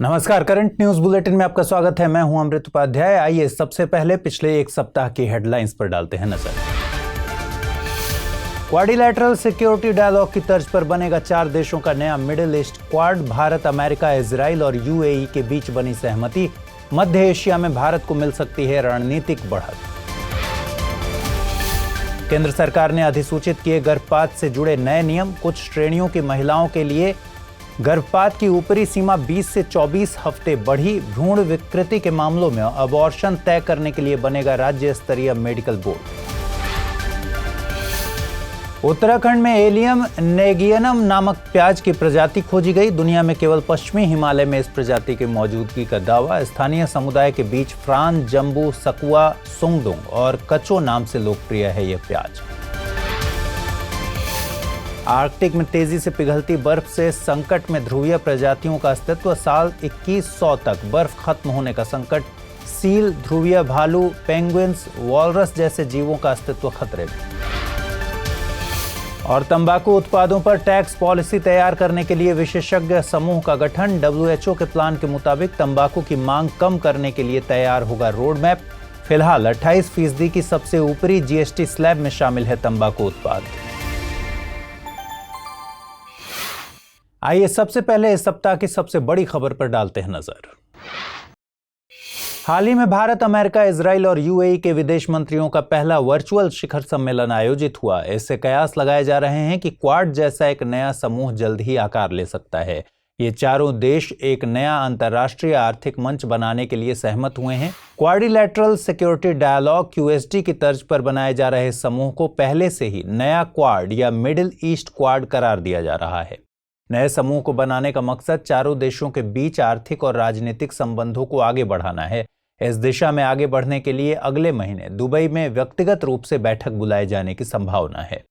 नमस्कार, current news bulletin में आपका स्वागत है। मैं हूं अमृत उपाध्याय। आइए सबसे पहले पिछले एक सप्ताह की हेडलाइंस पर डालते हैं नजर। क्वाड्रिलैटरल सिक्योरिटी डायलॉग की तर्ज पर बनेगा 4 देशों का नया middle east quad. Bharat, America, Israel और यूएई के बीच बनी सहमति। मध्य एशिया में भारत को मिल सकती है रणनीतिक बढ़त। केंद्र सरकार ने अधिसूचित किए गर्भपात से जुड़े नए नियम। कुछ श्रेणियों की महिलाओं के लिए गर्भपात की ऊपरी सीमा 20 से 24 हफ्ते बढ़ी। भ्रूण विकृति के मामलों में अबॉर्शन तय करने के लिए बनेगा राज्य स्तरीय मेडिकल बोर्ड। उत्तराखंड में एलियम नेगियनम नामक प्याज की प्रजाति खोजी गई। दुनिया में केवल पश्चिमी हिमालय में इस प्रजाति की मौजूदगी का दावा। स्थानीय समुदाय के बीच फ्रान, जम्बू, सकुआ, सुंगडुंग और कचो नाम से लोकप्रिय है यह प्याज। आर्कटिक में तेजी से पिघलती बर्फ से संकट में ध्रुवीय प्रजातियों का अस्तित्व। साल 2100 तक बर्फ खत्म होने का संकट। सील, ध्रुवीय भालू, पेंगुइन्स, वॉलरस जैसे जीवों का अस्तित्व खतरे में। और तंबाकू उत्पादों पर टैक्स पॉलिसी तैयार करने के लिए विशेषज्ञ समूह का गठन। डब्ल्यूएचओ के प्लान के मुताबिक तंबाकू की मांग कम करने के लिए तैयार होगा रोड मैप। फिलहाल 28% की सबसे ऊपरी जीएसटी स्लैब में शामिल है तंबाकू उत्पाद। आइए सबसे पहले इस सप्ताह की सबसे बड़ी खबर पर डालते हैं नजर। हाल ही में भारत, अमेरिका, इजराइल और यूएई के विदेश मंत्रियों का पहला वर्चुअल शिखर सम्मेलन आयोजित हुआ। इससे कयास लगाए जा रहे हैं कि क्वाड जैसा एक नया समूह जल्द ही आकार ले सकता है। ये चारों देश एक नया अंतर्राष्ट्रीय आर्थिक मंच बनाने के लिए सहमत हुए हैं। क्वाड्रिलैटरल सिक्योरिटी डायलॉग क्यूएसडी की तर्ज पर बनाए जा रहे समूह को पहले से ही नया क्वाड या मिडिल ईस्ट क्वाड करार दिया जा रहा है। नए समूह को बनाने का मकसद चारों देशों के बीच आर्थिक और राजनीतिक संबंधों को आगे बढ़ाना है। इस दिशा में आगे बढ़ने के लिए अगले महीने दुबई में व्यक्तिगत रूप से बैठक बुलाए जाने की संभावना है।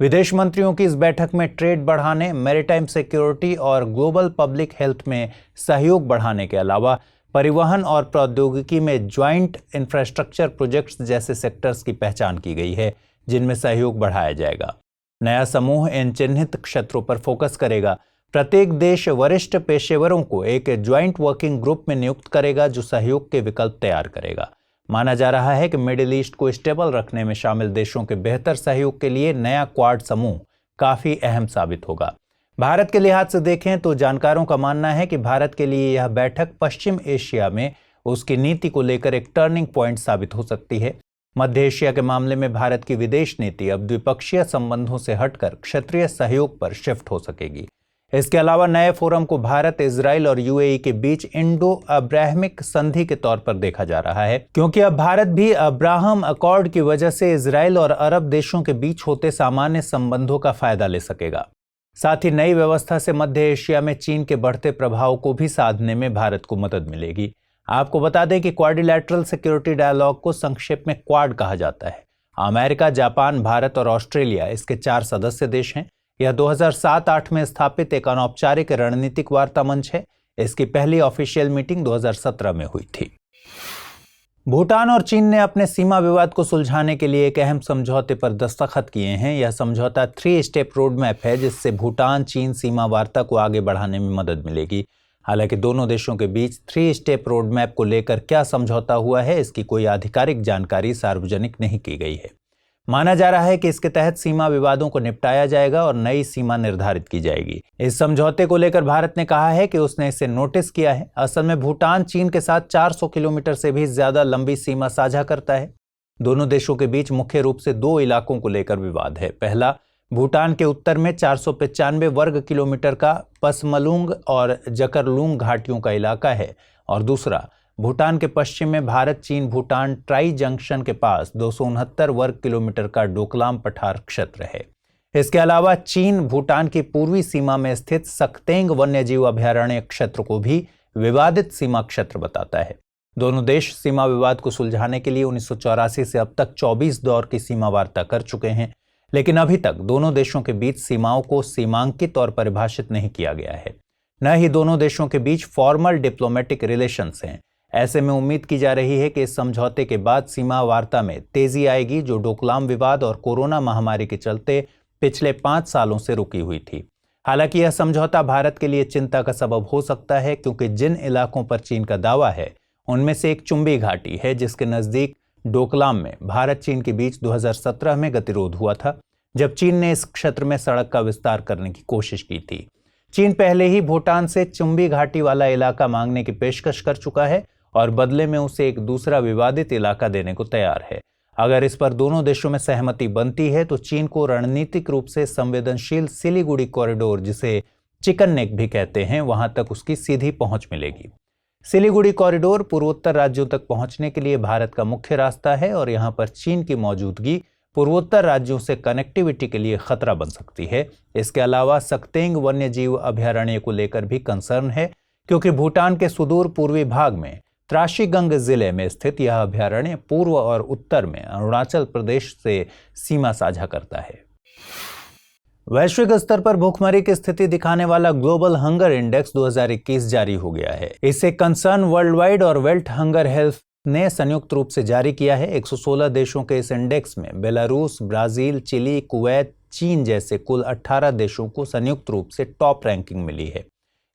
विदेश मंत्रियों की इस बैठक में ट्रेड बढ़ाने, मैरीटाइम सिक्योरिटी और ग्लोबल पब्लिक हेल्थ में सहयोग बढ़ाने के अलावा परिवहन और प्रौद्योगिकी में ज्वाइंट इंफ्रास्ट्रक्चर प्रोजेक्ट्स जैसे सेक्टर्स की पहचान की गई है, जिनमें सहयोग बढ़ाया जाएगा। नया समूह इन चिन्हित क्षेत्रों पर फोकस करेगा। प्रत्येक देश वरिष्ठ पेशेवरों को एक ज्वाइंट वर्किंग ग्रुप में नियुक्त करेगा जो सहयोग के विकल्प तैयार करेगा। माना जा रहा है कि मिडिल ईस्ट को स्टेबल रखने में शामिल देशों के बेहतर सहयोग के लिए नया क्वाड समूह काफी अहम साबित होगा। भारत के लिहाज से देखें तो जानकारों का मानना है कि भारत के लिए यह बैठक पश्चिम एशिया में उसकी नीति को लेकर एक टर्निंग पॉइंट साबित हो सकती है। मध्य एशिया के मामले में भारत की विदेश नीति अब द्विपक्षीय संबंधों से हटकर क्षेत्रीय सहयोग पर शिफ्ट हो सकेगी। इसके अलावा नए फोरम को भारत, इजराइल और यूएई के बीच इंडो अब्राहमिक संधि के तौर पर देखा जा रहा है, क्योंकि अब भारत भी अब्राहम अकॉर्ड की वजह से इजराइल और अरब देशों के बीच होते सामान्य संबंधों का फायदा ले सकेगा। साथ ही नई व्यवस्था से मध्य एशिया में चीन के बढ़ते प्रभाव को भी साधने में भारत को मदद मिलेगी। आपको बता दें कि क्वाड्रिलैटरल सिक्योरिटी डायलॉग को संक्षेप में क्वाड कहा जाता है। अमेरिका, जापान, भारत और ऑस्ट्रेलिया इसके 4 सदस्य देश हैं। यह 2007-8 में स्थापित एक अनौपचारिक रणनीतिक वार्ता मंच है। इसकी पहली ऑफिशियल मीटिंग 2017 में हुई थी। भूटान और चीन ने अपने सीमा विवाद को सुलझाने के लिए एक अहम समझौते पर दस्तखत किए हैं। यह समझौता 3 स्टेप रोड मैप है, जिससे भूटान चीन सीमा वार्ता को आगे बढ़ाने में मदद मिलेगी। हालांकि दोनों देशों के बीच 3 स्टेप रोड मैप को लेकर क्या समझौता हुआ है, इसकी कोई आधिकारिक जानकारी सार्वजनिक नहीं की गई है। माना जा रहा है कि इसके तहत सीमा विवादों को निपटाया जाएगा और नई सीमा निर्धारित की जाएगी। इस समझौते को लेकर भारत ने कहा है कि उसने इसे नोटिस किया है। असल में भूटान चीन के साथ 400 किलोमीटर से भी ज्यादा लंबी सीमा साझा करता है। दोनों देशों के बीच मुख्य रूप से 2 इलाकों को लेकर विवाद है। पहला, भूटान के उत्तर में 495 वर्ग किलोमीटर का पसमलुंग और जकरलुंग घाटियों का इलाका है, और दूसरा, भूटान के पश्चिम में भारत चीन भूटान ट्राई जंक्शन के पास 269 वर्ग किलोमीटर का डोकलाम पठार क्षेत्र है। इसके अलावा चीन भूटान की पूर्वी सीमा में स्थित सक्तेंग वन्यजीव अभयारण्य क्षेत्र को भी विवादित सीमा क्षेत्र बताता है। दोनों देश सीमा विवाद को सुलझाने के लिए 1984 से अब तक 24 दौर की सीमा वार्ता कर चुके हैं, लेकिन अभी तक दोनों देशों के बीच सीमाओं को सीमांकित और परिभाषित नहीं किया गया है। न ही दोनों देशों के बीच फॉर्मल डिप्लोमेटिक रिलेशंस हैं। ऐसे में उम्मीद की जा रही है कि इस समझौते के बाद सीमा वार्ता में तेजी आएगी, जो डोकलाम विवाद और कोरोना महामारी के चलते पिछले 5 सालों से रुकी हुई थी। हालांकि यह समझौता भारत के लिए चिंता का सबब हो सकता है, क्योंकि जिन इलाकों पर चीन का दावा है उनमें से एक चुंबी घाटी है, जिसके नजदीक डोकलाम में भारत चीन के बीच 2017 में गतिरोध हुआ था, जब चीन ने इस क्षेत्र में सड़क का विस्तार करने की कोशिश की थी। चीन पहले ही भूटान से चुंबी घाटी वाला इलाका मांगने की पेशकश कर चुका है और बदले में उसे एक दूसरा विवादित इलाका देने को तैयार है। अगर इस पर दोनों देशों में सहमति बनती है तो चीन को रणनीतिक रूप से संवेदनशील सिलीगुड़ी कॉरिडोर, जिसे चिकन नेक भी कहते हैं, वहां तक उसकी सीधी पहुंच मिलेगी। सिलीगुड़ी कॉरिडोर पूर्वोत्तर राज्यों तक पहुंचने के लिए भारत का मुख्य रास्ता है और यहां पर चीन की मौजूदगी पूर्वोत्तर राज्यों से कनेक्टिविटी के लिए खतरा बन सकती है। इसके अलावा सक्तेंग वन्य जीव अभयारण्य को लेकर भी कंसर्न है, क्योंकि भूटान के सुदूर पूर्वी भाग में त्राशीगंग जिले में स्थित यह अभयारण्य पूर्व और उत्तर में अरुणाचल प्रदेश से सीमा साझा करता है। वैश्विक स्तर पर भूखमरी की स्थिति दिखाने वाला ग्लोबल हंगर इंडेक्स 2021 जारी हो गया है। इसे कंसर्न वर्ल्ड वाइड और वेल्थ हंगर हेल्थ ने संयुक्त रूप से जारी किया है। 116 देशों के इस इंडेक्स में बेलारूस, ब्राजील, चिली, कुवैत, चीन जैसे कुल 18 देशों को संयुक्त रूप से टॉप रैंकिंग मिली है।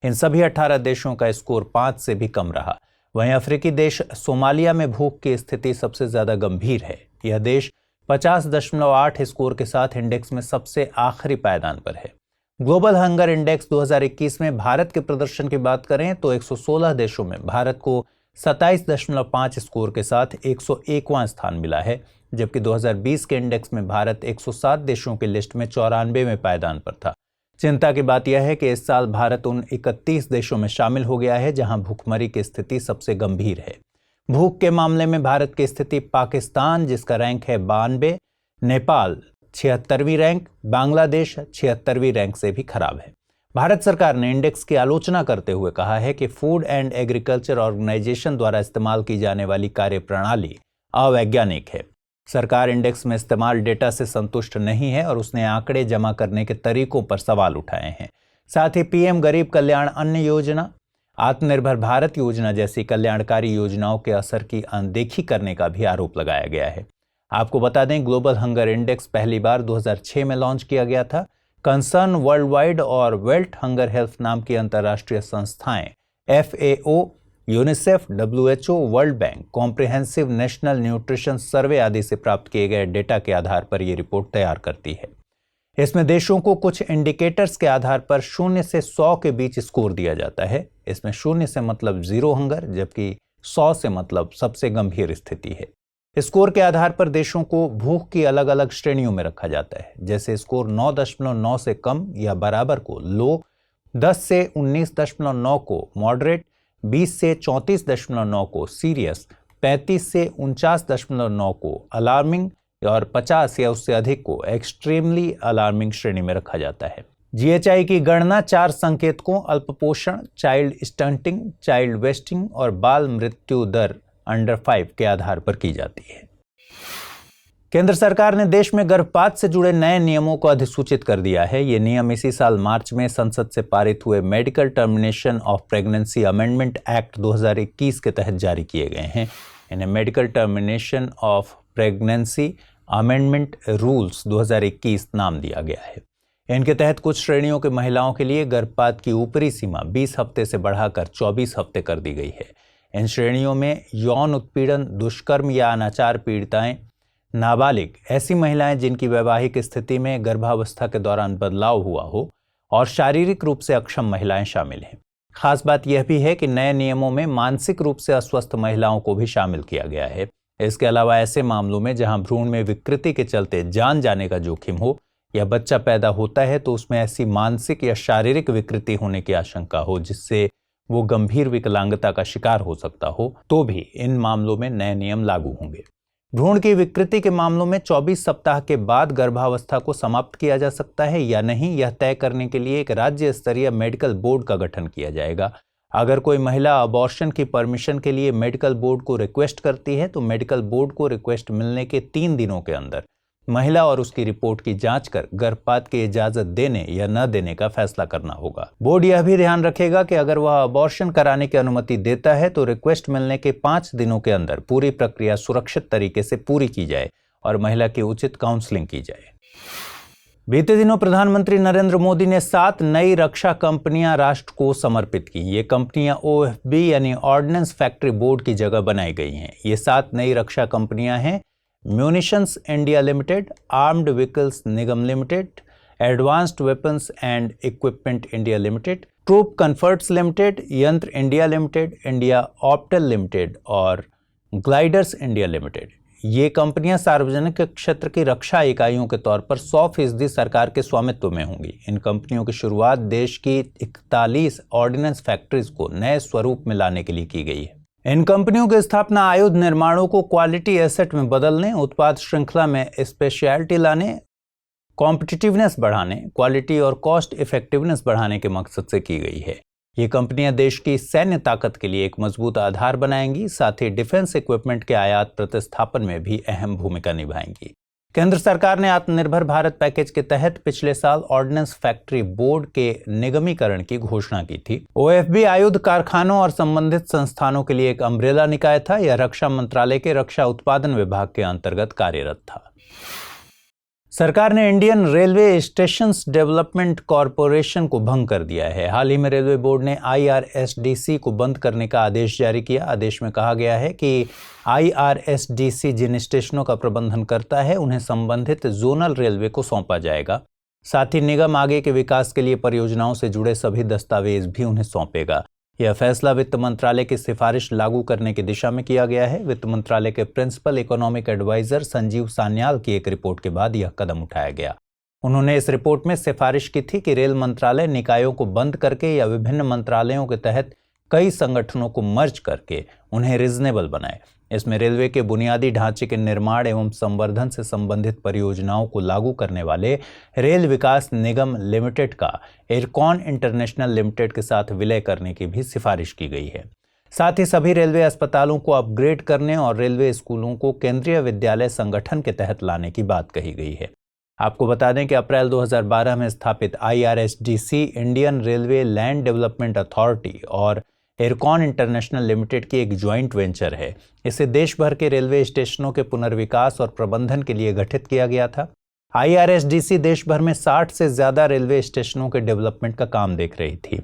इन सभी 18 देशों का स्कोर 5 से भी कम रहा। वहीं अफ्रीकी देश सोमालिया में भूख की स्थिति सबसे ज्यादा गंभीर है। यह देश 50.8 स्कोर के साथ इंडेक्स में सबसे आखिरी पायदान पर है। ग्लोबल हंगर इंडेक्स 2021 में भारत के प्रदर्शन की बात करें तो 116 देशों में भारत को 27.5 स्कोर के साथ 101वां स्थान मिला है, जबकि 2020 के इंडेक्स में भारत 107 देशों की लिस्ट में 94वें पायदान पर था। चिंता की बात यह है कि इस साल भारत उन 31 देशों में शामिल हो गया है जहां भूखमरी की स्थिति सबसे गंभीर है। भूख के मामले में भारत की स्थिति पाकिस्तान, जिसका रैंक है 92, नेपाल 76वीं रैंक, बांग्लादेश 76वीं रैंक से भी खराब है। भारत सरकार ने इंडेक्स की आलोचना करते हुए कहा है कि फूड एंड एग्रीकल्चर ऑर्गेनाइजेशन द्वारा इस्तेमाल की जाने वाली कार्यप्रणाली अवैज्ञानिक है। सरकार इंडेक्स में इस्तेमाल डेटा से संतुष्ट नहीं है और उसने आंकड़े जमा करने के तरीकों पर सवाल उठाए हैं। साथ ही पीएम गरीब कल्याण अन्न योजना, आत्मनिर्भर भारत योजना जैसी कल्याणकारी योजनाओं के असर की अनदेखी करने का भी आरोप लगाया गया है। आपको बता दें, ग्लोबल हंगर इंडेक्स पहली बार 2006 में लॉन्च किया गया था। कंसर्न वर्ल्ड वाइड और वेल्थ हंगर हेल्थ नाम की अंतर्राष्ट्रीय संस्थाएं FAO, UNICEF, WHO, World Bank, comprehensive national nutrition survey आदि से प्राप्त किए गए डेटा के आधार पर यह रिपोर्ट तैयार करती है। इसमें देशों को कुछ इंडिकेटर्स के आधार पर 0 से 100 के बीच स्कोर दिया जाता है। इसमें 0 से मतलब जीरो हंगर, जबकि 100 से मतलब सबसे गंभीर स्थिति है। स्कोर के आधार पर देशों को भूख की अलग अलग श्रेणियों में रखा जाता है। जैसे स्कोर 9.9 से कम या बराबर को लो, 10 से 19.9 को मॉडरेट, 20 से 34.9 को सीरियस, 35 से 49.9 को अलार्मिंग और 50 या उससे अधिक को एक्सट्रीमली अलार्मिंग श्रेणी में रखा जाता है। GHI की गणना 4 संकेतकों अल्पपोषण, चाइल्ड स्टंटिंग, चाइल्ड वेस्टिंग और बाल मृत्यु दर अंडर 5 के आधार पर की जाती है। केंद्र सरकार ने देश में गर्भपात से जुड़े नए नियमों को अधिसूचित कर दिया है। ये नियम इसी साल मार्च में संसद से पारित हुए medical termination of pregnancy amendment act 2021 के तहत जारी किए गए हैं। इन्हें medical termination of pregnancy amendment rules 2021 नाम दिया गया है। इनके तहत कुछ श्रेणियों के महिलाओं के लिए गर्भपात की ऊपरी सीमा 20 हफ्ते से बढ़ाकर 24 हफ्ते कर दी गई है। इन श्रेणियों में यौन उत्पीड़न, दुष्कर्म या अनाचार पीड़िताएं, नाबालिग, ऐसी महिलाएं जिनकी वैवाहिक स्थिति में गर्भावस्था के दौरान बदलाव हुआ हो और शारीरिक रूप से अक्षम महिलाएं शामिल हैं। खास बात यह भी है कि नए नियमों में मानसिक रूप से अस्वस्थ महिलाओं को भी शामिल किया गया है। इसके अलावा ऐसे मामलों में जहां भ्रूण में विकृति के चलते जान जाने का जोखिम हो या बच्चा पैदा होता है तो उसमें ऐसी मानसिक या शारीरिक विकृति होने की आशंका हो जिससे वो गंभीर विकलांगता का शिकार हो सकता हो, तो भी इन मामलों में नए नियम लागू होंगे। भ्रूण की विकृति के मामलों में 24 सप्ताह के बाद गर्भावस्था को समाप्त किया जा सकता है या नहीं, यह तय करने के लिए एक राज्य स्तरीय मेडिकल बोर्ड का गठन किया जाएगा। अगर कोई महिला अबॉर्शन की परमिशन के लिए मेडिकल बोर्ड को रिक्वेस्ट करती है तो मेडिकल बोर्ड को रिक्वेस्ट मिलने के 3 दिनों के अंदर महिला और उसकी रिपोर्ट की जांच कर गर्भपात की इजाजत देने या न देने का फैसला करना होगा। बोर्ड यह भी ध्यान रखेगा कि अगर वह अबॉर्शन कराने की अनुमति देता है तो रिक्वेस्ट मिलने के 5 दिनों के अंदर पूरी प्रक्रिया सुरक्षित तरीके से पूरी की जाए और महिला की उचित काउंसलिंग की जाए। बीते दिनों प्रधानमंत्री नरेंद्र मोदी ने 7 नई रक्षा कंपनियां राष्ट्र को समर्पित की। ये कंपनियां OFB यानी ऑर्डिनेंस फैक्ट्री बोर्ड की जगह बनाई गई हैं। ये 7 नई रक्षा कंपनियां हैं: Munitions India Limited, Armoured Vehicles Nigam Limited, Advanced Weapons and Equipment India Limited, Troop Comforts Limited, Yantra India Limited, India Optel Limited और ग्लाइडर्स इंडिया लिमिटेड। ये कंपनियां सार्वजनिक क्षेत्र की रक्षा इकाइयों के तौर पर 100% सरकार के स्वामित्व में होंगी। इन कंपनियों की शुरुआत देश की 41 ऑर्डिनेंस फैक्ट्रीज को नए स्वरूप में लाने के लिए की गई है। इन कंपनियों की स्थापना आयुध निर्माणों को क्वालिटी एसेट में बदलने, उत्पाद श्रृंखला में स्पेशलिटी लाने, कॉम्पिटिटिवनेस बढ़ाने, क्वालिटी और कॉस्ट इफेक्टिवनेस बढ़ाने के मकसद से की गई है। ये कंपनियां देश की सैन्य ताकत के लिए एक मजबूत आधार बनाएंगी, साथ ही डिफेंस इक्विपमेंट के आयात प्रतिस्थापन में भी अहम भूमिका निभाएंगी। केंद्र सरकार ने आत्मनिर्भर भारत पैकेज के तहत पिछले साल ऑर्डिनेंस फैक्ट्री बोर्ड के निगमीकरण की घोषणा की थी। OFB आयुध कारखानों और संबंधित संस्थानों के लिए एक अम्ब्रेला निकाय था। यह रक्षा मंत्रालय के रक्षा उत्पादन विभाग के अंतर्गत कार्यरत था। सरकार ने Indian railway stations development corporation को भंग कर दिया है। हाल ही में रेलवे बोर्ड ने IRSDC को बंद करने का आदेश जारी किया। आदेश में कहा गया है कि IRSDC जिन स्टेशनों का प्रबंधन करता है उन्हें संबंधित जोनल रेलवे को सौंपा जाएगा। साथ ही निगम आगे के विकास के लिए परियोजनाओं से जुड़े सभी दस्तावेज भी उन्हें सौंपेगा। यह फैसला वित्त मंत्रालय की सिफारिश लागू करने की दिशा में किया गया है। वित्त मंत्रालय के principal economic adviser Sanjeev Sanyal की एक रिपोर्ट के बाद यह कदम उठाया गया। उन्होंने इस रिपोर्ट में सिफारिश की थी कि रेल मंत्रालय निकायों को बंद करके या विभिन्न मंत्रालयों के तहत कई संगठनों को मर्ज करके उन्हें रीजनेबल बनाए। इसमें रेलवे के बुनियादी ढांचे के निर्माण एवं संवर्धन से संबंधित परियोजनाओं को लागू करने वाले रेल विकास निगम लिमिटेड का एयरकॉन इंटरनेशनल लिमिटेड के साथ विलय करने की भी सिफारिश की गई है। साथ ही सभी रेलवे अस्पतालों को अपग्रेड करने और रेलवे स्कूलों को केंद्रीय विद्यालय संगठन के तहत लाने की बात कही गई है। आपको बता दें कि अप्रैल 2012 में स्थापित IRSDC Indian railway land development authority और एयरकॉन इंटरनेशनल लिमिटेड की एक ज्वाइंट वेंचर है। इसे देश भर के रेलवे स्टेशनों के पुनर्विकास और प्रबंधन के लिए गठित किया गया था। IRSDC देश भर में 60 से ज्यादा रेलवे स्टेशनों के डेवलपमेंट का काम देख रही थी।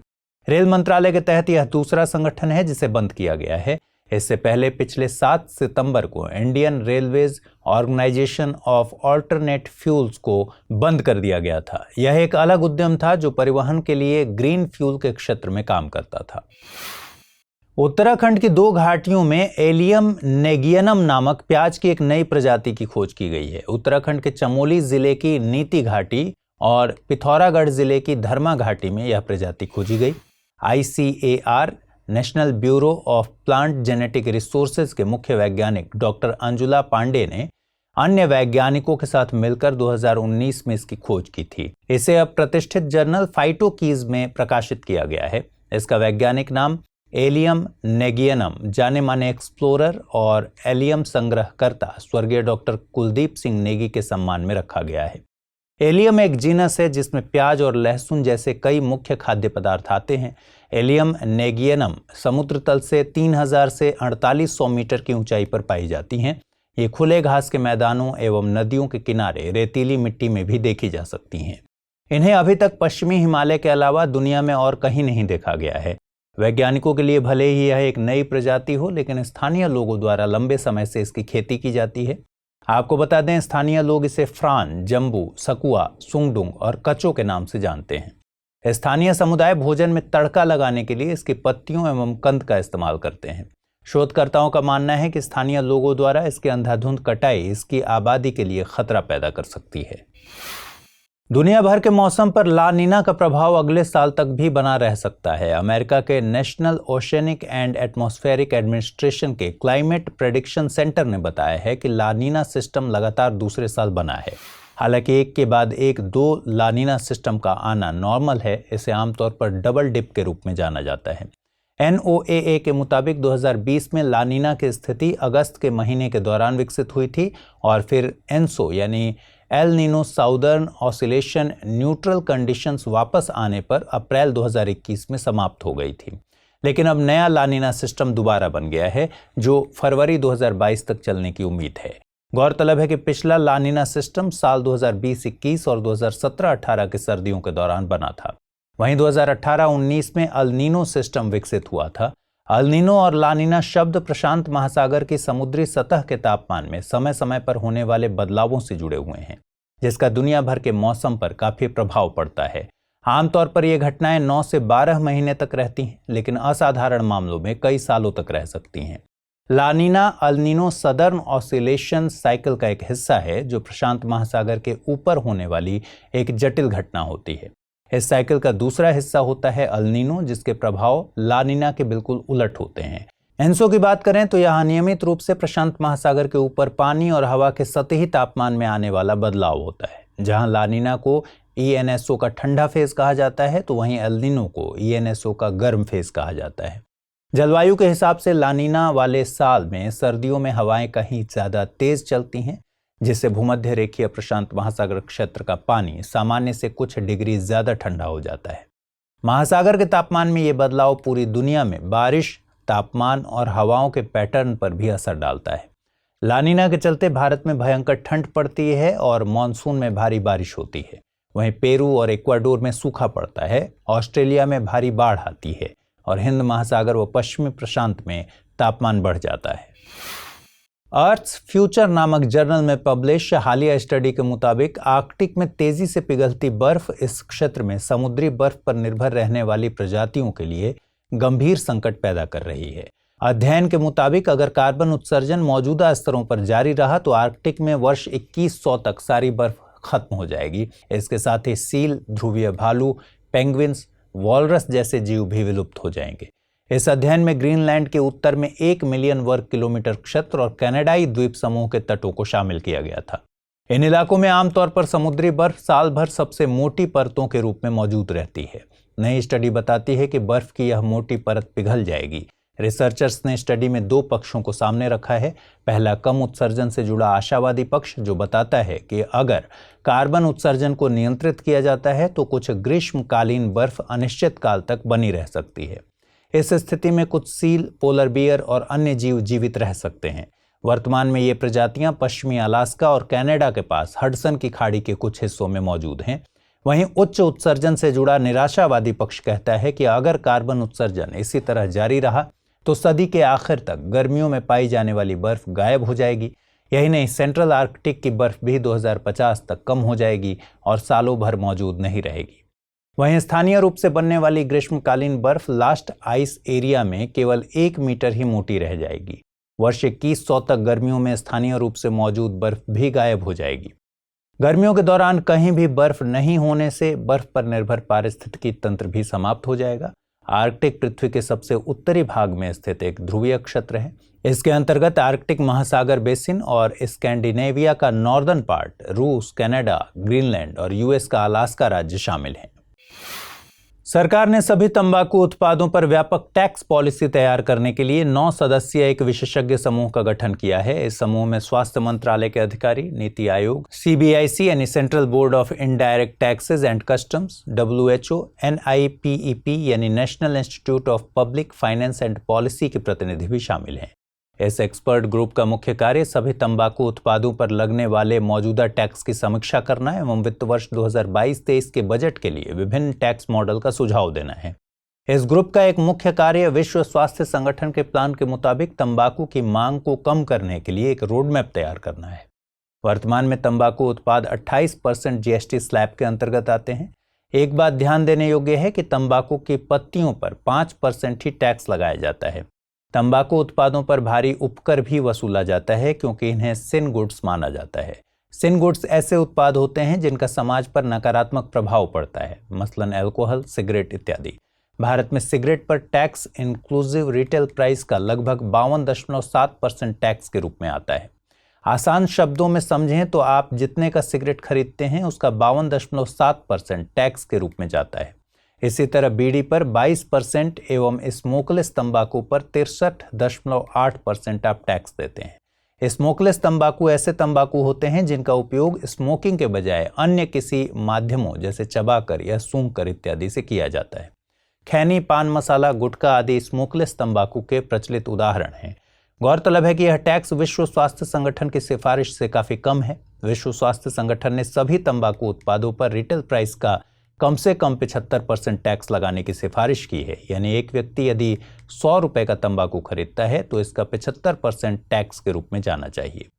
रेल मंत्रालय के तहत यह दूसरा संगठन है जिसे बंद किया गया है। इससे पहले पिछले 7 सितंबर को Indian railways organisation of alternate fuels को बंद कर दिया गया था। यह एक अलग उद्यम था जो परिवहन के लिए ग्रीन फ्यूल के क्षेत्र में काम करता था। उत्तराखंड की 2 घाटियों में एलियम नेगियनम नामक प्याज की एक नई प्रजाति की खोज की गई है। उत्तराखंड के चमोली जिले की नीति घाटी और पिथौरागढ़ जिले की धर्मा घाटी में यह प्रजाति खोजी गई। ICAR national bureau of plant genetic resources के मुख्य वैज्ञानिक डॉक्टर अंजुला पांडे ने अन्य वैज्ञानिकों के साथ मिलकर 2019 में इसकी खोज की थी। इसे अब प्रतिष्ठित जर्नल फाइटोकीज में प्रकाशित किया गया है। इसका वैज्ञानिक नाम एलियम नेगियनम जाने माने एक्सप्लोरर और एलियम संग्रहकर्ता स्वर्गीय डॉक्टर कुलदीप सिंह नेगी के सम्मान में रखा गया है। एलियम एक जीनस है जिसमें प्याज और लहसुन जैसे कई मुख्य खाद्य पदार्थ आते हैं। एलियम नेगियनम समुद्र तल से 3000 से 4800 मीटर की ऊंचाई पर पाई जाती हैं। ये खुले घास के मैदानों एवं नदियों के किनारे रेतीली मिट्टी में भी देखी जा सकती हैं। इन्हें अभी तक पश्चिमी हिमालय के अलावा दुनिया में और कहीं नहीं देखा गया है। वैज्ञानिकों के लिए भले ही यह एक नई प्रजाति हो, लेकिन स्थानीय लोगों द्वारा लंबे समय से इसकी खेती की जाती है। आपको बता दें, स्थानीय लोग इसे फ्रान, जम्बू, सकुआ, सुंगडुंग और कचो के नाम से जानते हैं। स्थानीय समुदाय भोजन में तड़का लगाने के लिए इसकी पत्तियों एवं कंद का इस्तेमाल करते हैं। शोधकर्ताओं का मानना है कि स्थानीय लोगों द्वारा इसकी अंधाधुंध कटाई इसकी आबादी के लिए खतरा पैदा कर सकती है। दुनिया भर के मौसम पर ला नीना का प्रभाव अगले साल तक भी बना रह सकता है। अमेरिका के national oceanic and atmospheric administration के क्लाइमेट प्रेडिक्शन सेंटर ने बताया है कि ला नीना सिस्टम लगातार दूसरे साल बना है। हालांकि एक के बाद एक 2 ला नीना सिस्टम का आना नॉर्मल है। इसे आमतौर पर डबल डिप के रूप में जाना जाता है। NOAA के मुताबिक 2020 में ला नीना की स्थिति अगस्त के महीने के दौरान विकसित हुई थी और फिर एनसो यानी El Nino southern oscillation neutral conditions वापस आने पर अप्रैल 2021 में समाप्त हो गई थी। लेकिन अब नया ला नीना सिस्टम दोबारा बन गया है जो फरवरी 2022 तक चलने की उम्मीद है। गौरतलब है कि पिछला लानीना सिस्टम साल 2020-21 और 2017-18 की सर्दियों के दौरान बना था। वहीं 2018-19 में अल नीनो सिस्टम विकसित हुआ था। अल नीनो और लानीना शब्द प्रशांत महासागर की समुद्री सतह के तापमान में समय समय पर होने वाले बदलावों से जुड़े हुए हैं, जिसका दुनिया भर के मौसम पर काफी प्रभाव पड़ता है। आमतौर पर यह घटनाएं 9 से 12 महीने तक रहती हैं, लेकिन असाधारण मामलों में कई सालों तक रह सकती हैं। लानीना अल नीनो सदर्न ऑसिलेशन साइकिल का एक हिस्सा है, जो प्रशांत महासागर के ऊपर होने वाली एक जटिल घटना होती है। इस साइकिल का दूसरा हिस्सा होता है अल नीनो, जिसके प्रभाव लानीना के बिल्कुल उलट होते हैं। एनसो की बात करें तो यह अनियमित रूप से प्रशांत महासागर के ऊपर पानी और हवा के सतही तापमान में आने वाला बदलाव होता है। जहां लानीना को ENSO का ठंडा फेज कहा जाता है, तो वहीं एल नीनो को ENSO का गर्म फेज कहा जाता है। जलवायु के हिसाब से लानीना वाले साल में सर्दियों में हवाएं कहीं ज्यादा तेज चलती हैं, जिससे भूमध्य रेखीय प्रशांत महासागर क्षेत्र का पानी सामान्य से कुछ डिग्री ज्यादा ठंडा हो जाता है। महासागर के तापमान में ये बदलाव पूरी दुनिया में बारिश, तापमान और हवाओं के पैटर्न पर भी असर डालता है। लानीना के चलते भारत में भयंकर ठंड पड़ती है और मानसून में भारी बारिश होती है। वहीं पेरू और इक्वाडोर में सूखा पड़ता है, ऑस्ट्रेलिया में भारी बाढ़ आती है और हिंद महासागर व पश्चिमी प्रशांत में तापमान बढ़ जाता है। अर्थ्स फ्यूचर नामक जर्नल में पब्लिश हालिया स्टडी के मुताबिक आर्कटिक में तेजी से पिघलती बर्फ इस क्षेत्र में समुद्री बर्फ पर निर्भर रहने वाली प्रजातियों के लिए गंभीर संकट पैदा कर रही है। अध्ययन के मुताबिक अगर कार्बन उत्सर्जन मौजूदा स्तरों पर जारी रहा तो आर्कटिक में वर्ष 2100 तक सारी बर्फ खत्म हो जाएगी। इसके साथ ही सील, ध्रुवीय भालू, पेंगुइन्स, वॉलरस जैसे जीव भी विलुप्त हो जाएंगे। इस अध्ययन में ग्रीनलैंड के उत्तर में 1 मिलियन वर्ग किलोमीटर क्षेत्र और कनाडाई द्वीप समूह के तटों को शामिल किया गया था। इन इलाकों में आमतौर पर समुद्री बर्फ साल भर सबसे मोटी परतों के रूप में मौजूद रहती है। नई स्टडी बताती है कि बर्फ की यह मोटी परत पिघल जाएगी। रिसर्चर्स ने स्टडी में 2 पक्षों को सामने रखा है। पहला कम उत्सर्जन से जुड़ा आशावादी पक्ष, जो बताता है कि अगर कार्बन उत्सर्जन को नियंत्रित किया जाता है तो कुछ ग्रीष्मकालीन बर्फ अनिश्चित काल तक बनी रह सकती है। इस स्थिति में कुछ सील, पोलर बियर और अन्य जीव जीवित रह सकते हैं। वर्तमान में ये प्रजातियां पश्चिमी अलास्का और कनाडा के पास हडसन की खाड़ी के कुछ हिस्सों में मौजूद हैं। वहीं उच्च उत्सर्जन से जुड़ा निराशावादी पक्ष कहता है कि अगर कार्बन उत्सर्जन इसी तरह जारी रहा तो सदी के आखिर तक गर्मियों में पाई जाने वाली बर्फ गायब हो जाएगी। यही नहीं, सेंट्रल आर्कटिक की बर्फ भी 2050 तक कम हो जाएगी और सालों भर मौजूद नहीं रहेगी। वहीं स्थानीय रूप से बनने वाली ग्रीष्मकालीन बर्फ लास्ट आइस एरिया में केवल 1 मीटर ही मोटी रह जाएगी। वर्ष 2100 तक गर्मियों में स्थानीय रूप से मौजूद बर्फ भी गायब हो जाएगी। गर्मियों के दौरान कहीं भी बर्फ नहीं होने से बर्फ पर निर्भर पारिस्थितिकी तंत्र भी समाप्त हो जाएगा। आर्कटिक पृथ्वी के सबसे उत्तरी भाग में स्थित एक ध्रुवीय क्षेत्र है। इसके अंतर्गत आर्कटिक महासागर बेसिन और स्कैंडिनेविया का नॉर्दर्न पार्ट, रूस, कनाडा, ग्रीनलैंड और यूएस का अलास्का राज्य शामिल हैं। सरकार ने सभी तंबाकू उत्पादों पर व्यापक टैक्स पॉलिसी तैयार करने के लिए 9 सदस्यीय एक विशेषज्ञ समूह का गठन किया है। इस समूह में स्वास्थ्य मंत्रालय के अधिकारी, नीति आयोग, CBIC यानी central board of indirect taxes and customs, WHO, NIPEP यानी national institute of public finance and policy के प्रतिनिधि भी शामिल हैं। इस एक्सपर्ट ग्रुप का मुख्य कार्य सभी तंबाकू उत्पादों पर लगने वाले मौजूदा टैक्स की समीक्षा करना एवं वित्त वर्ष 2022-23 के बजट के लिए विभिन्न टैक्स मॉडल का सुझाव देना है। इस ग्रुप का एक मुख्य कार्य विश्व स्वास्थ्य संगठन के प्लान के मुताबिक तंबाकू की मांग को कम करने के लिए एक रोड मैप तैयार करना है। वर्तमान में तंबाकू उत्पाद 28% GST स्लैब के अंतर्गत आते हैं। एक बात ध्यान देने योग्य है कि तंबाकू की पत्तियों पर 5% ही टैक्स लगाया जाता है। तंबाकू उत्पादों पर भारी उपकर भी वसूला जाता है क्योंकि इन्हें सिन गुड्स माना जाता है। सिन गुड्स ऐसे उत्पाद होते हैं जिनका समाज पर नकारात्मक प्रभाव पड़ता है, मसलन अल्कोहल, सिगरेट इत्यादि। भारत में सिगरेट पर टैक्स इंक्लूसिव रिटेल प्राइस का लगभग 52.7% टैक्स के रूप में आता है। आसान शब्दों में समझें तो आप जितने का सिगरेट खरीदते हैं उसका 52.7% टैक्स के रूप में जाता है। इसी तरह बीड़ी पर 22% एवं स्मोकलेस तंबाकू पर 63.8% आप टैक्स देते हैं। स्मोकलेस तंबाकू ऐसे तंबाकू होते हैं जिनका उपयोग स्मोकिंग के बजाय अन्य किसी माध्यमों जैसे चबाकर या सूंघकर इत्यादि से किया जाता है। खैनी, पान मसाला, गुटखा आदि स्मोकलेस तंबाकू के प्रचलित उदाहरण हैं। गौरतलब है कि यह टैक्स विश्व स्वास्थ्य संगठन की सिफारिश से काफी कम है। विश्व स्वास्थ्य संगठन ने सभी तंबाकू उत्पादों पर रिटेल प्राइस का कम से कम 75% टैक्स लगाने की सिफारिश की है। यानी एक व्यक्ति यदि 100 रुपए का तंबाकू खरीदता है तो इसका 75% टैक्स के रूप में जाना चाहिए।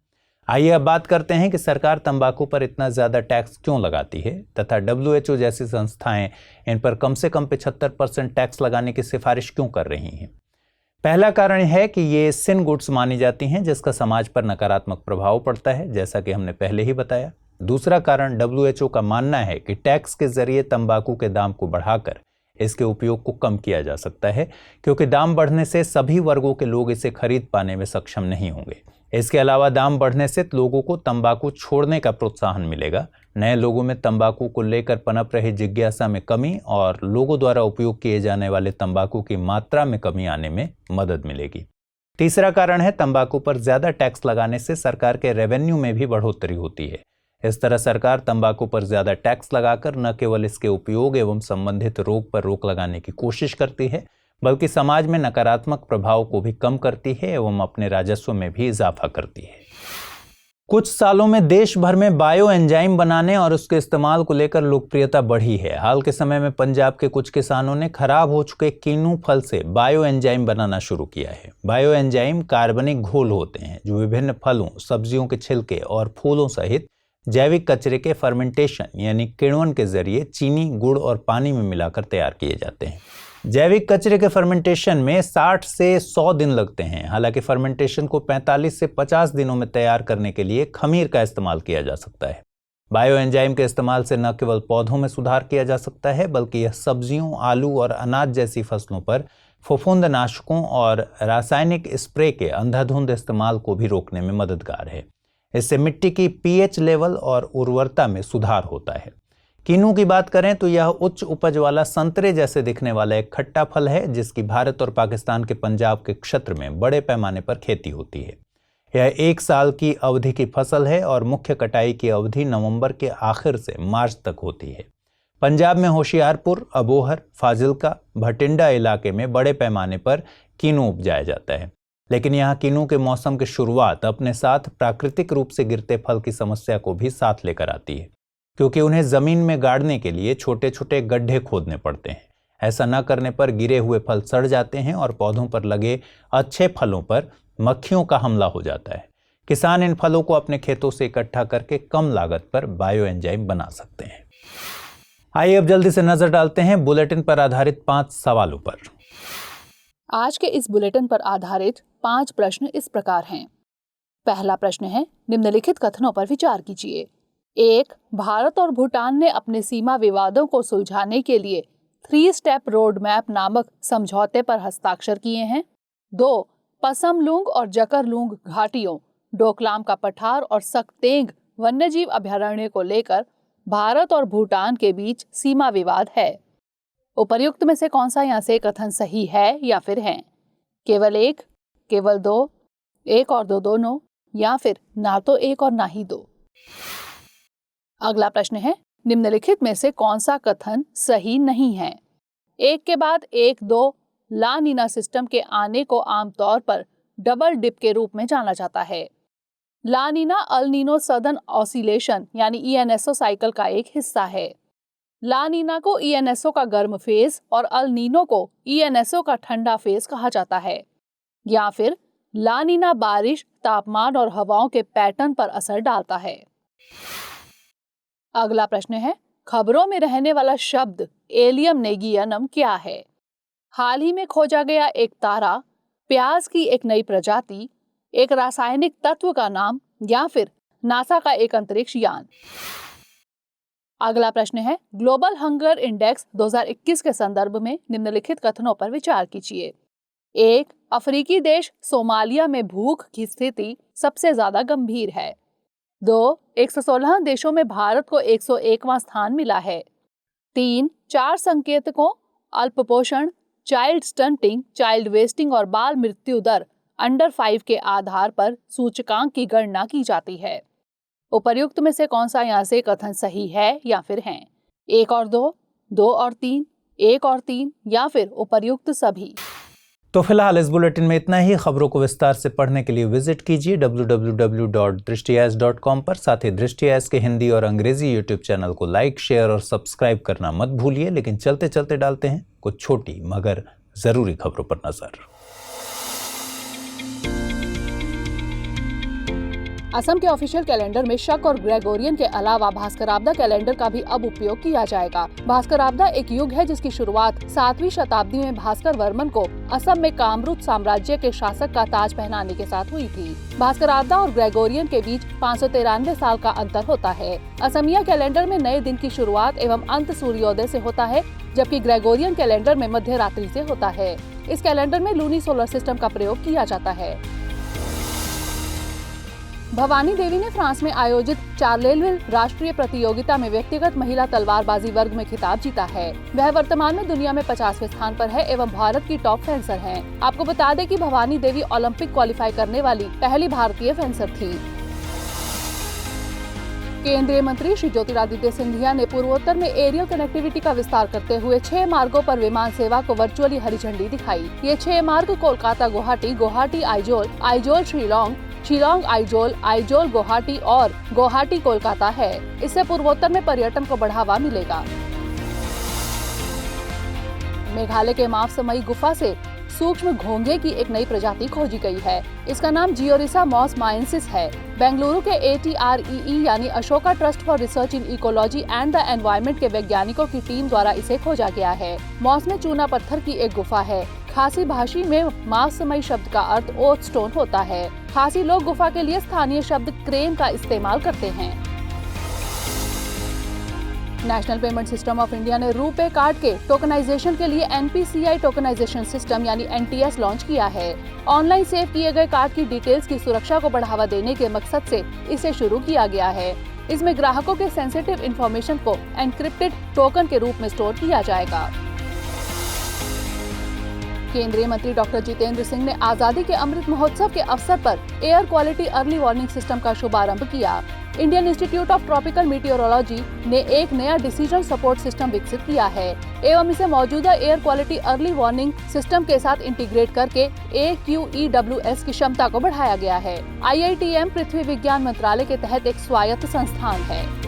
आइए अब बात करते हैं कि सरकार तंबाकू पर इतना ज्यादा टैक्स क्यों लगाती है तथा WHO जैसी संस्थाएं इन पर कम से कम 75% टैक्स लगाने की सिफारिश क्यों कर रही हैं। पहला कारण है कि ये सिन गुड्स मानी जाती हैं जिसका समाज पर नकारात्मक प्रभाव पड़ता है, जैसा कि हमने पहले ही बताया। दूसरा कारण WHO का मानना है कि टैक्स के जरिए तंबाकू के दाम को बढ़ाकर इसके उपयोग को कम किया जा सकता है, क्योंकि दाम बढ़ने से सभी वर्गों के लोग इसे खरीद पाने में सक्षम नहीं होंगे। इसके अलावा दाम बढ़ने से लोगों को तंबाकू छोड़ने का प्रोत्साहन मिलेगा, नए लोगों में तंबाकू को लेकर पनप रही जिज्ञासा में कमी और लोगों द्वारा उपयोग किए जाने वाले तंबाकू की मात्रा में कमी आने में मदद मिलेगी। तीसरा कारण है तंबाकू पर ज्यादा टैक्स लगाने से सरकार के रेवेन्यू में भी बढ़ोतरी होती है। इस तरह सरकार तंबाकू पर ज्यादा टैक्स लगाकर न केवल इसके उपयोग एवं संबंधित रोग पर रोक लगाने की कोशिश करती है, बल्कि समाज में नकारात्मक प्रभाव को भी कम करती है एवं अपने राजस्व में भी इजाफा करती है। कुछ सालों में देश भर में बायो एंजाइम बनाने और उसके इस्तेमाल को लेकर लोकप्रियता बढ़ी है। हाल के समय में पंजाब के कुछ किसानों ने खराब हो चुके कीनू फल से बायो एंजाइम बनाना शुरू किया है। बायो एंजाइम कार्बनिक घोल होते हैं जो विभिन्न फलों, सब्जियों के छिलके और फूलों सहित जैविक कचरे के फर्मेंटेशन यानी किण्वन के जरिए चीनी, गुड़ और पानी में मिलाकर तैयार किए जाते हैं। जैविक कचरे के फर्मेंटेशन में 60 से 100 दिन लगते हैं। हालांकि फर्मेंटेशन को 45 से 50 दिनों में तैयार करने के लिए खमीर का इस्तेमाल किया जा सकता है। बायो एंजाइम के इस्तेमाल से न केवल पौधों में सुधार किया जा सकता है, बल्कि यह सब्जियों, आलू और अनाज जैसी फसलों पर फफूंदनाशकों और रासायनिक स्प्रे के अंधाधुंध इस्तेमाल को भी रोकने में मददगार है। इससे मिट्टी की pH लेवल और उर्वरता में सुधार होता है। कीनू की बात करें तो यह उच्च उपज वाला संतरे जैसे दिखने वाला एक खट्टा फल है जिसकी भारत और पाकिस्तान के पंजाब के क्षेत्र में बड़े पैमाने पर खेती होती है। यह 1 साल की अवधि की फसल है और मुख्य कटाई की अवधि नवंबर के आखिर से मार्च तक होती है। पंजाब में होशियारपुर, अबोहर, फाजिल्का, भटिंडा इलाके में बड़े पैमाने पर कीनू उपजाया जाता है। लेकिन यहाँ कीनू के मौसम की शुरुआत अपने साथ प्राकृतिक रूप से गिरते फल की समस्या को भी साथ लेकर आती है, क्योंकि उन्हें जमीन में गाड़ने के लिए छोटे छोटे गड्ढे खोदने पड़ते हैं। ऐसा न करने पर गिरे हुए फल सड़ जाते हैं और पौधों पर लगे अच्छे फलों पर मक्खियों का हमला हो जाता है। किसान इन फलों को अपने खेतों से इकट्ठा करके कम लागत पर बायो एंजाइम बना सकते हैं। आइए अब जल्दी से नजर डालते हैं बुलेटिन पर आधारित 5 सवालों पर। आज के इस बुलेटिन पर आधारित 5 प्रश्न इस प्रकार हैं। पहला प्रश्न है, निम्नलिखित कथनों पर विचार कीजिए। 1. भारत और भूटान ने अपने सीमा विवादों को सुलझाने के लिए 3 स्टेप रोड मैप नामक समझौते पर हस्ताक्षर किए हैं। 2. पसमलुंग और जकरलुंग घाटियों, डोकलाम का पठार और सकतेंग वन्यजीव अभयारण्य को लेकर भारत और भूटान के बीच सीमा विवाद है। उपर्युक्त में से कौन सा यहाँ से कथन सही है या फिर है? केवल 1, केवल 2, 1 और 2 दोनों, या फिर ना तो 1 और ना ही 2। अगला प्रश्न है, निम्नलिखित में से कौन सा कथन सही नहीं है? 1 के बाद 1, 2 ला नीना सिस्टम के आने को आमतौर पर डबल डिप के रूप में जाना जाता है। La Nina El Nino southern oscillation यानी ENSO साइकिल का एक हिस्सा है। ला नीना को ENSO का गर्म फेज और अल नीनो को ENSO का ठंडा फेज कहा जाता है। या फिर ला नीना बारिश, तापमान और हवाओं के पैटर्न पर असर डालता है। अगला प्रश्न है, खबरों में रहने वाला शब्द एलियम नेगियनम क्या है? हाल ही में खोजा गया एक तारा, प्याज की एक नई प्रजाति, एक रासायनिक तत्व का नाम, या फिर नासा का एक अंतरिक्ष यान। अगला प्रश्न है, ग्लोबल हंगर इंडेक्स 2021 के संदर्भ में निम्नलिखित कथनों पर विचार कीजिए। 1. अफ्रीकी देश सोमालिया में भूख की स्थिति सबसे ज्यादा गंभीर है। 2. 116 देशों में भारत को 101वां स्थान मिला है। 3. 4 संकेतकों अल्पपोषण, चाइल्ड स्टंटिंग, चाइल्ड वेस्टिंग और बाल मृत्यु दर अंडर 5 के आधार पर सूचकांक की गणना की जाती है। उपर्युक्त में से कौन सा यहाँ से कथन सही है या फिर है? 1 और 2, 2 और 3, 1 और 3, या फिर उपर्युक्त सभी। तो फिलहाल इस बुलेटिन में इतना ही। खबरों को विस्तार से पढ़ने के लिए विजिट कीजिए www.drishtias.com पर। साथ ही दृष्टियाज के हिंदी और अंग्रेजी यूट्यूब चैनल को लाइक, शेयर और सब्सक्राइब करना मत भूलिए। लेकिन चलते चलते डालते हैं कुछ छोटी मगर जरूरी खबरों पर नजर। असम के ऑफिशियल कैलेंडर में शक और ग्रेगोरियन के अलावा भास्कराब्दा कैलेंडर का भी अब उपयोग किया जाएगा। भास्कराब्दा एक युग है जिसकी शुरुआत 7वीं शताब्दी में भास्कर वर्मन को असम में कामरूप साम्राज्य के शासक का ताज पहनाने के साथ हुई थी। भास्कराब्दा और ग्रेगोरियन के बीच 593 साल का अंतर होता है। असमिया कैलेंडर में नए दिन की शुरुआत एवं अंत सूर्योदय से होता है, जबकि ग्रेगोरियन कैलेंडर में मध्य रात्रि से होता है। इस कैलेंडर में लूनी सोलर सिस्टम का प्रयोग किया जाता है। भवानी देवी ने फ्रांस में आयोजित चार्लेविल राष्ट्रीय प्रतियोगिता में व्यक्तिगत महिला तलवारबाजी वर्ग में खिताब जीता है। वह वर्तमान में दुनिया में 50वें स्थान पर है एवं भारत की टॉप फेंसर हैं। आपको बता दें कि भवानी देवी ओलंपिक क्वालिफाई करने वाली पहली भारतीय फेंसर थी। केंद्रीय मंत्री श्री ज्योतिरादित्य सिंधिया ने पूर्वोत्तर में एरियल कनेक्टिविटी का विस्तार करते हुए 6 मार्गों पर विमान सेवा को वर्चुअली हरी झंडी दिखाई। ये 6 मार्ग कोलकाता गुवाहाटी, गुवाहाटी आइजोल, आइजोल शिलोंग, शिलोंग आइजोल, आइजोल गुवाहाटी और गुवाहाटी कोलकाता है। इससे पूर्वोत्तर में पर्यटन को बढ़ावा मिलेगा। मेघालय के मावसमई गुफा से सूक्ष्म घोंघे की एक नई प्रजाति खोजी गई है। इसका नाम जियोरिसा मॉस माइंसिस है। बेंगलुरु के ATREE यानी Ashoka trust for research in ecology and the environment के वैज्ञानिकों की टीम द्वारा इसे खोजा गया है। मॉस में चूना पत्थर की एक गुफा है। खासी भाषी में मावसमई शब्द का अर्थ ओथ स्टोन होता है। खासी लोग गुफा के लिए स्थानीय शब्द क्रेन का इस्तेमाल करते हैं। National payment system of India ने रुपे कार्ड के टोकनाइजेशन के लिए NPCI टोकनाइजेशन सिस्टम यानी NTS लॉन्च किया है। ऑनलाइन सेव किए गए कार्ड की डिटेल्स की सुरक्षा को बढ़ावा देने के मकसद से इसे शुरू किया गया है। इसमें ग्राहकों के सेंसिटिव इंफॉर्मेशन को एनक्रिप्टेड टोकन के रूप में स्टोर किया जाएगा। केंद्रीय मंत्री डॉक्टर जितेंद्र सिंह ने आजादी के अमृत महोत्सव के अवसर पर air quality early warning system का शुभारंभ किया। Indian institute of tropical meteorology ने एक नया डिसीजन सपोर्ट सिस्टम विकसित किया है एवं इसे मौजूदा air quality early warning system के साथ इंटीग्रेट करके AQEWS की क्षमता को बढ़ाया गया है। IITM पृथ्वी विज्ञान मंत्रालय के तहत एक स्वायत्त संस्थान है।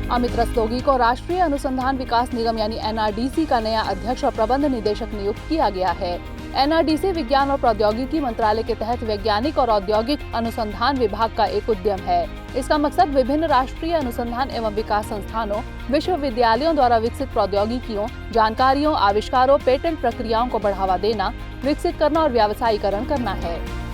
अमित रस्तोगी को राष्ट्रीय अनुसंधान विकास निगम यानी NRDC का नया अध्यक्ष और प्रबंध निदेशक नियुक्त किया गया है। NRDC विज्ञान और प्रौद्योगिकी मंत्रालय के तहत वैज्ञानिक और औद्योगिक अनुसंधान विभाग का एक उद्यम है। इसका मकसद विभिन्न राष्ट्रीय अनुसंधान एवं विकास संस्थानों, विश्वविद्यालयों द्वारा विकसित प्रौद्योगिकियों, जानकारियों, आविष्कारों, पेटेंट प्रक्रियाओं को बढ़ावा देना, विकसित करना और व्यावसायीकरण करना है।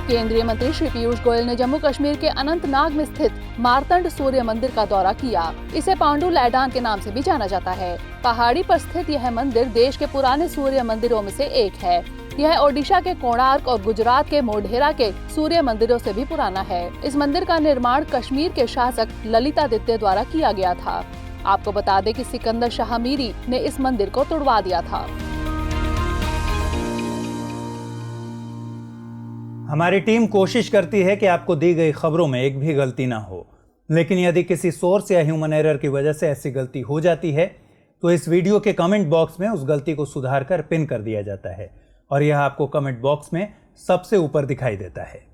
केंद्रीय मंत्री श्री पीयूष गोयल ने जम्मू कश्मीर के अनंतनाग में स्थित मारतंड सूर्य मंदिर का दौरा किया। इसे पांडु लैडान के नाम से भी जाना जाता है। पहाड़ी पर स्थित यह मंदिर देश के पुराने सूर्य मंदिरों में से एक है। यह ओडिशा के कोणार्क और गुजरात के मोढेरा के सूर्य मंदिरों से भी पुराना है। इस मंदिर का निर्माण कश्मीर के शासक ललितादित्य द्वारा किया गया था। आपको बता दें कि सिकंदर शाह मीरी ने इस मंदिर को तुड़वा दिया था। हमारी टीम कोशिश करती है कि आपको दी गई खबरों में एक भी गलती ना हो, लेकिन यदि किसी सोर्स या ह्यूमन एरर की वजह से ऐसी गलती हो जाती है तो इस वीडियो के कमेंट बॉक्स में उस गलती को सुधार कर पिन कर दिया जाता है और यह आपको कमेंट बॉक्स में सबसे ऊपर दिखाई देता है।